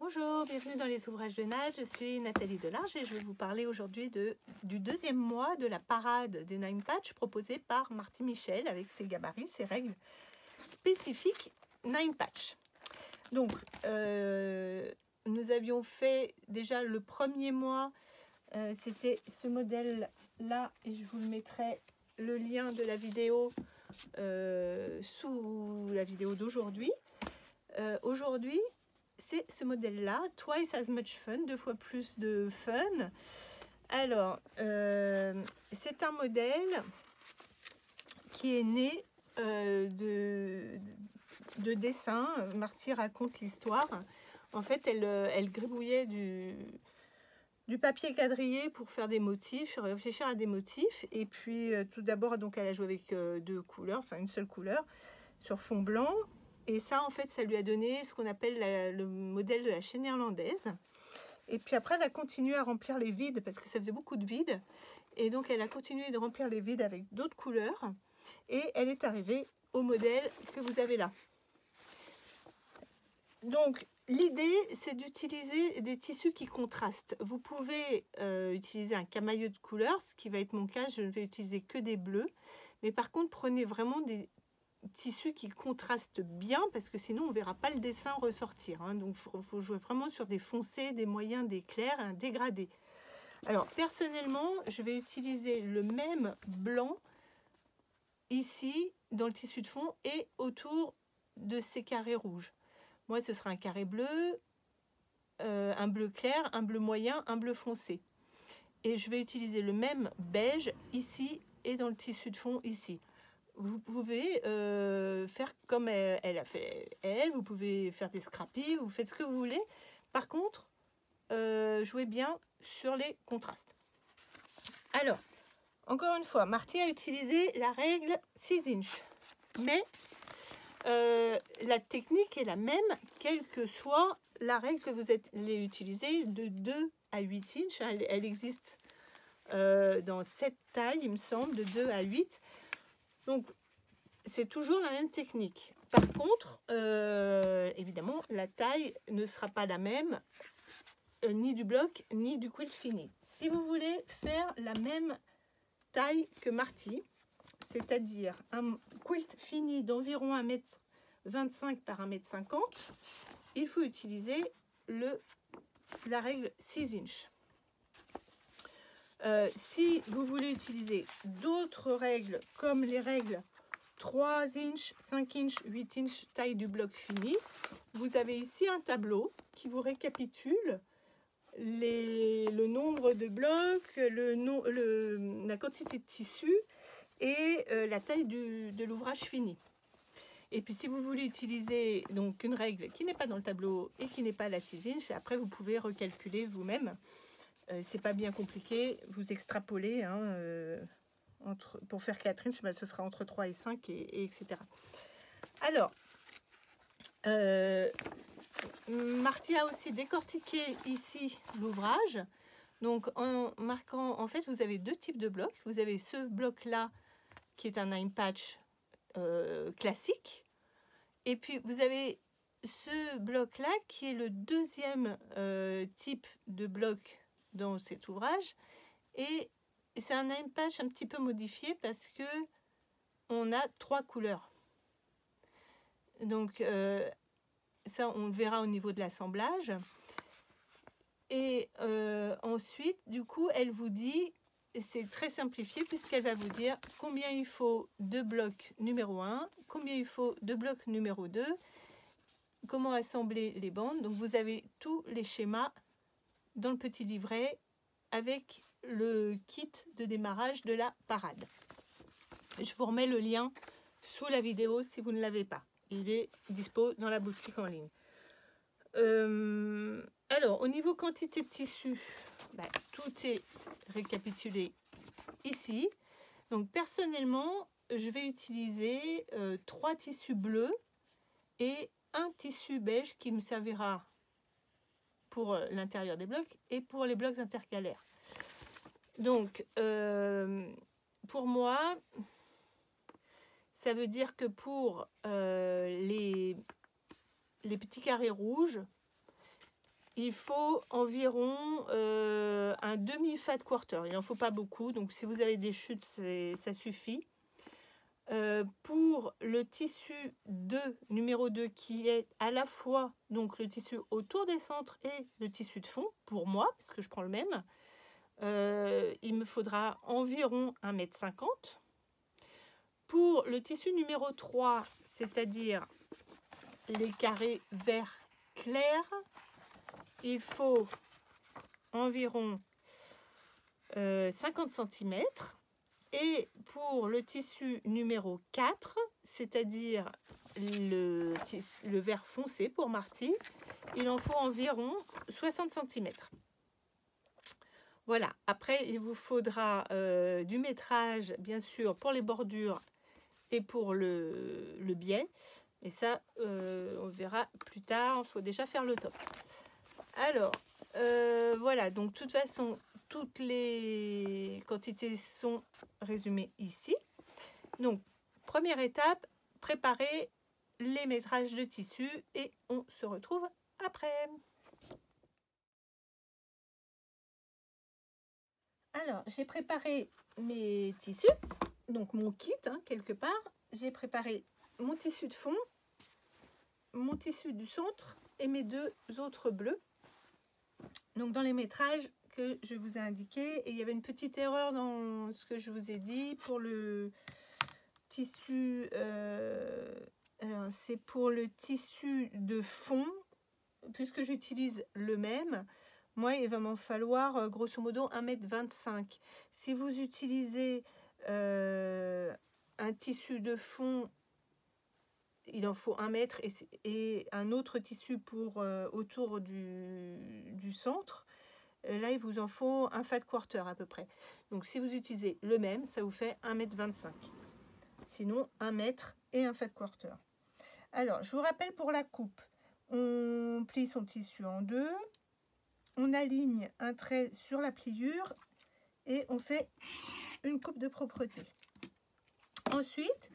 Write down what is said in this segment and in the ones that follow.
Bonjour, bienvenue dans les ouvrages de Nat, je suis Nathalie Delarge et je vais vous parler aujourd'hui du deuxième mois de la parade des Nine Patch proposée par Marty Michel avec ses gabarits, ses règles spécifiques Nine Patch. Donc, nous avions fait déjà le premier mois, c'était ce modèle-là et je vous le mettrai le lien de la vidéo sous la vidéo d'aujourd'hui. Aujourd'hui, c'est ce modèle-là, Twice as much fun, 2 fois plus de fun. Alors, c'est un modèle qui est né de dessins. Marty raconte l'histoire. En fait, elle gribouillait du papier quadrillé pour faire des motifs, réfléchir à des motifs. Et puis, tout d'abord, donc, elle a joué avec deux couleurs, enfin une seule couleur, sur fond blanc. Et ça, en fait, ça lui a donné ce qu'on appelle le modèle de la chaîne irlandaise. Et puis après, elle a continué à remplir les vides parce que ça faisait beaucoup de vides. Et donc, elle a continué de remplir les vides avec d'autres couleurs. Et elle est arrivée au modèle que vous avez là. Donc, l'idée, c'est d'utiliser des tissus qui contrastent. Vous pouvez utiliser un camailleux de couleurs, ce qui va être mon cas. Je ne vais utiliser que des bleus. Mais par contre, prenez vraiment des tissus qui contrastent bien parce que sinon on ne verra pas le dessin ressortir, hein. Donc il faut jouer vraiment sur des foncés, des moyens, des clairs, un dégradé. Alors personnellement je vais utiliser le même blanc ici dans le tissu de fond et autour de ces carrés rouges. Moi ce sera un carré bleu, un bleu clair, un bleu moyen, un bleu foncé, et je vais utiliser le même beige ici et dans le tissu de fond ici. Vous pouvez faire comme elle a fait elle, vous pouvez faire des scrappies, vous faites ce que vous voulez. Par contre, jouez bien sur les contrastes. Alors, encore une fois, Marty a utilisé la règle 6 inch. Mais la technique est la même, quelle que soit la règle que vous allez utiliser de 2 à 8 inch. Elle existe dans 7 tailles, il me semble, de 2 à 8. Donc, c'est toujours la même technique. Par contre, évidemment, la taille ne sera pas la même, ni du bloc, ni du quilt fini. Si vous voulez faire la même taille que Marty, c'est-à-dire un quilt fini d'environ 1,25 m par 1,50 m, il faut utiliser la règle 6 inch. Si vous voulez utiliser d'autres règles, comme les règles 3 inch, 5 inch, 8 inch, taille du bloc fini, vous avez ici un tableau qui vous récapitule le nombre de blocs, la quantité de tissu et la taille de l'ouvrage fini. Et puis si vous voulez utiliser donc une règle qui n'est pas dans le tableau et qui n'est pas la 6 inch, après vous pouvez recalculer vous-même. C'est pas bien compliqué, vous extrapolez, hein, pour faire 4 inch, ce sera entre 3 et 5, et etc. Alors, Marty a aussi décortiqué ici l'ouvrage. Donc, en marquant, en fait, vous avez deux types de blocs. Vous avez ce bloc-là, qui est un Nine Patch classique. Et puis, vous avez ce bloc-là, qui est le deuxième type de bloc dans cet ouvrage. Et c'est un Nine Patch un petit peu modifié parce que on a 3 couleurs. Donc ça on le verra au niveau de l'assemblage. Et ensuite du coup elle vous dit, c'est très simplifié puisqu'elle va vous dire combien il faut de blocs numéro 1, combien il faut de blocs numéro 2, comment assembler les bandes. Donc vous avez tous les schémas dans le petit livret avec le kit de démarrage de la parade. Je vous remets le lien sous la vidéo si vous ne l'avez pas. Il est dispo dans la boutique en ligne. Alors, au niveau quantité de tissu, tout est récapitulé ici. Donc, personnellement, je vais utiliser 3 tissus bleus et un tissu beige qui me servira pour l'intérieur des blocs et pour les blocs intercalaires. Donc, pour moi, ça veut dire que pour les petits carrés rouges, il faut environ un demi-fat quarter. Il n'en faut pas beaucoup, donc si vous avez des chutes, ça suffit. Pour le tissu 2, numéro 2, qui est à la fois donc le tissu autour des centres et le tissu de fond, pour moi, parce que je prends le même, il me faudra environ 1,50 m. Pour le tissu numéro 3, c'est-à-dire les carrés vert clair, il faut environ 50 cm. Et pour le tissu numéro 4, c'est-à-dire le vert foncé pour Marty, il en faut environ 60 cm. Voilà, après il vous faudra du métrage, bien sûr, pour les bordures et pour le biais. Et ça, on verra plus tard, il faut déjà faire le top. Alors, voilà, donc de toute façon, toutes les quantités sont résumées ici. Donc, première étape, préparer les métrages de tissu et on se retrouve après. Alors, j'ai préparé mes tissus, donc mon kit, quelque part. J'ai préparé mon tissu de fond, mon tissu du centre et mes deux autres bleus. Donc, dans les métrages que je vous ai indiqué, et il y avait une petite erreur dans ce que je vous ai dit pour le tissu, alors c'est pour le tissu de fond, puisque j'utilise le même, moi il va m'en falloir grosso modo 1,25 m. Si vous utilisez un tissu de fond, il en faut 1 mètre et un autre tissu pour autour du centre. Là, il vous en faut un fat quarter à peu près. Donc, si vous utilisez le même, ça vous fait 1,25 m. Sinon, 1 mètre et un fat quarter. Alors, je vous rappelle pour la coupe. On plie son tissu en deux. On aligne un trait sur la pliure et on fait une coupe de propreté. Ensuite,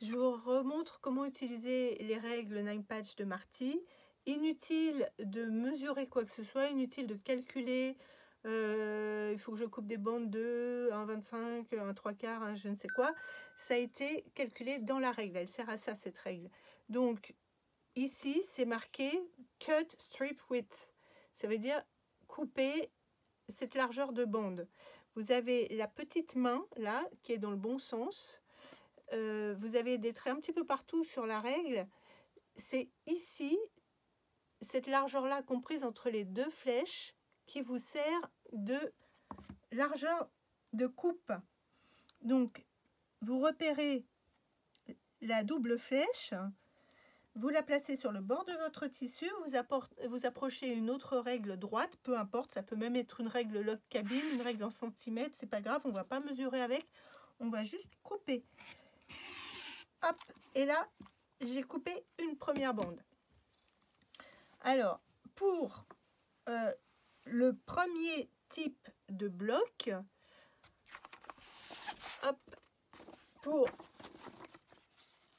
je vous remontre comment utiliser les règles Nine Patch de Marty. Inutile de mesurer quoi que ce soit, inutile de calculer, il faut que je coupe des bandes de 1,25, 1,75, je ne sais quoi. Ça a été calculé dans la règle, elle sert à ça cette règle. Donc ici c'est marqué Cut Strip Width, ça veut dire couper cette largeur de bande. Vous avez la petite main là qui est dans le bon sens, vous avez des traits un petit peu partout sur la règle, c'est ici cette largeur-là comprise entre les deux flèches qui vous sert de largeur de coupe. Donc, vous repérez la double flèche, vous la placez sur le bord de votre tissu, vous approchez une autre règle droite, peu importe, ça peut même être une règle log cabine, une règle en centimètres, c'est pas grave, on ne va pas mesurer avec, on va juste couper. Hop, et là, j'ai coupé une première bande. Alors, pour le premier type de bloc, hop, pour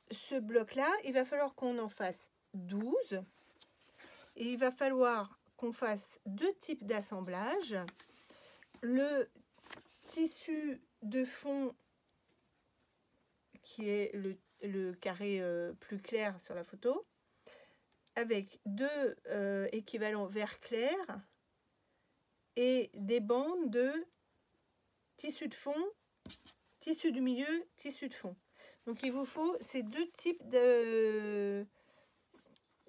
ce bloc-là, il va falloir qu'on en fasse 12. Et il va falloir qu'on fasse deux types d'assemblage. Le tissu de fond, qui est le carré plus clair sur la photo, avec deux équivalents vert clair et des bandes de tissu de fond, tissu du milieu, tissu de fond. Donc il vous faut ces deux types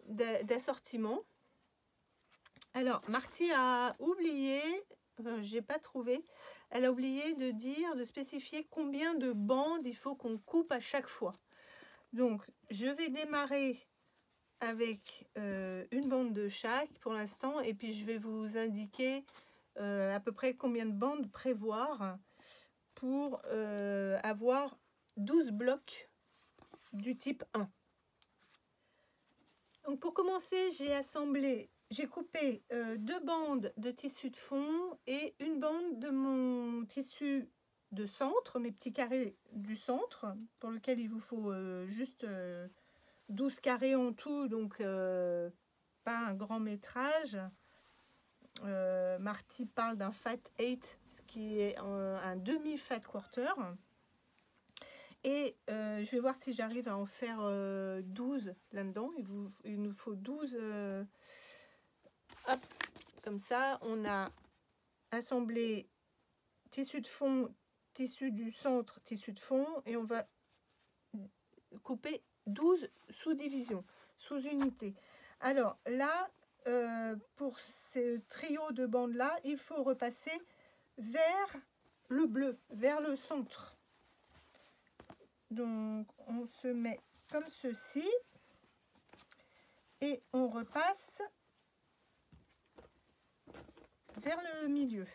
d'assortiment. Alors Marty a oublié, j'ai pas trouvé, elle a oublié de dire, de spécifier combien de bandes il faut qu'on coupe à chaque fois. Donc je vais démarrer avec une bande de chaque pour l'instant, et puis je vais vous indiquer à peu près combien de bandes prévoir pour avoir 12 blocs du type 1. Donc pour commencer, j'ai coupé deux bandes de tissu de fond et une bande de mon tissu de centre, mes petits carrés du centre, pour lequel il vous faut juste 12 carrés en tout, donc pas un grand métrage. Marty parle d'un fat 8, ce qui est un demi-fat quarter. Et je vais voir si j'arrive à en faire 12 là-dedans. Il nous faut 12. Hop, comme ça, on a assemblé tissu de fond, tissu du centre, tissu de fond. Et on va couper 12 sous-divisions, sous-unités. Alors là, pour ce trio de bandes-là, il faut repasser vers le bleu, vers le centre. Donc, on se met comme ceci et on repasse vers le milieu.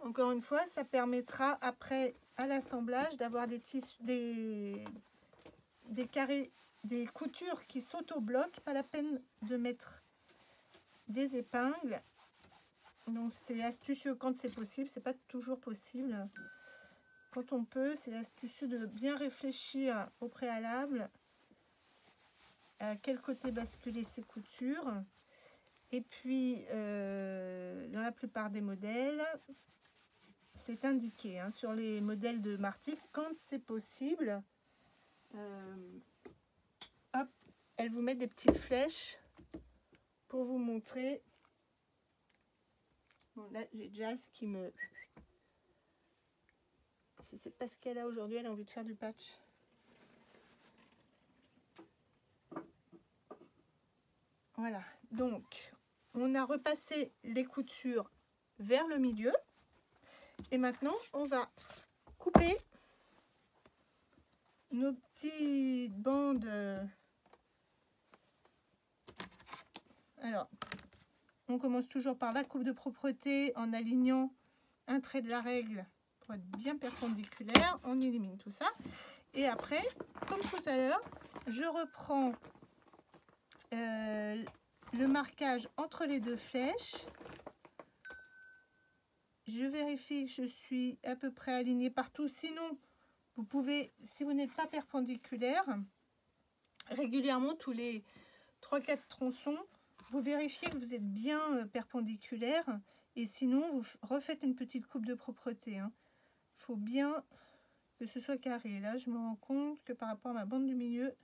Encore une fois, ça permettra après à l'assemblage d'avoir des tissus, des carrés, des coutures qui s'auto-bloquent. Pas la peine de mettre des épingles. Donc, c'est astucieux quand c'est possible. C'est pas toujours possible. Quand on peut, c'est astucieux de bien réfléchir au préalable à quel côté basculer ses coutures. Et puis, dans la plupart des modèles, c'est indiqué hein, sur les modèles de Marty, quand c'est possible, hop, elle vous met des petites flèches pour vous montrer. Bon, là, j'ai Jazz qui me... C'est pas ce qu'elle a aujourd'hui, elle a envie de faire du patch. Voilà, donc on a repassé les coutures vers le milieu. Et maintenant, on va couper nos petites bandes. Alors, on commence toujours par la coupe de propreté en alignant un trait de la règle pour être bien perpendiculaire. On élimine tout ça. Et après, comme tout à l'heure, je reprends le marquage entre les deux flèches. Je vérifie que je suis à peu près alignée partout. Sinon, vous pouvez, si vous n'êtes pas perpendiculaire, régulièrement, tous les 3-4 tronçons, vous vérifiez que vous êtes bien perpendiculaire. Et sinon, vous refaites une petite coupe de propreté. Il faut bien que ce soit carré. Là, je me rends compte que par rapport à ma bande du milieu,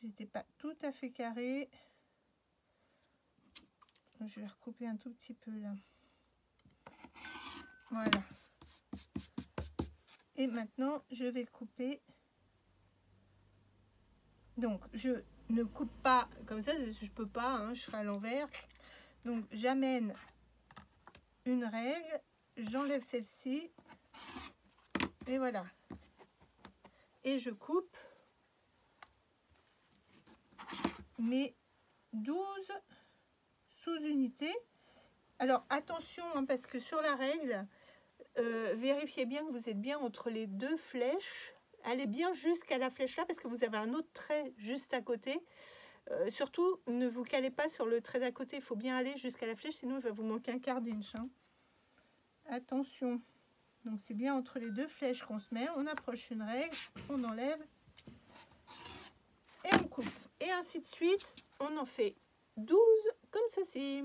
j'étais pas tout à fait carré. Je vais recouper un tout petit peu là. Voilà. Et maintenant, je vais couper. Donc, je ne coupe pas comme ça, je peux pas, hein, je serai à l'envers. Donc, j'amène une règle, j'enlève celle-ci. Et voilà. Et je coupe mes 12 sous-unités. Alors, attention, hein, parce que sur la règle, vérifiez bien que vous êtes bien entre les deux flèches. Allez bien jusqu'à la flèche là, parce que vous avez un autre trait juste à côté. Surtout, ne vous calez pas sur le trait d'à côté. Il faut bien aller jusqu'à la flèche, sinon il va vous manquer un quart d'inch. Hein. Attention. Donc, c'est bien entre les deux flèches qu'on se met. On approche une règle, on enlève et on coupe. Et ainsi de suite, on en fait 12 comme ceci.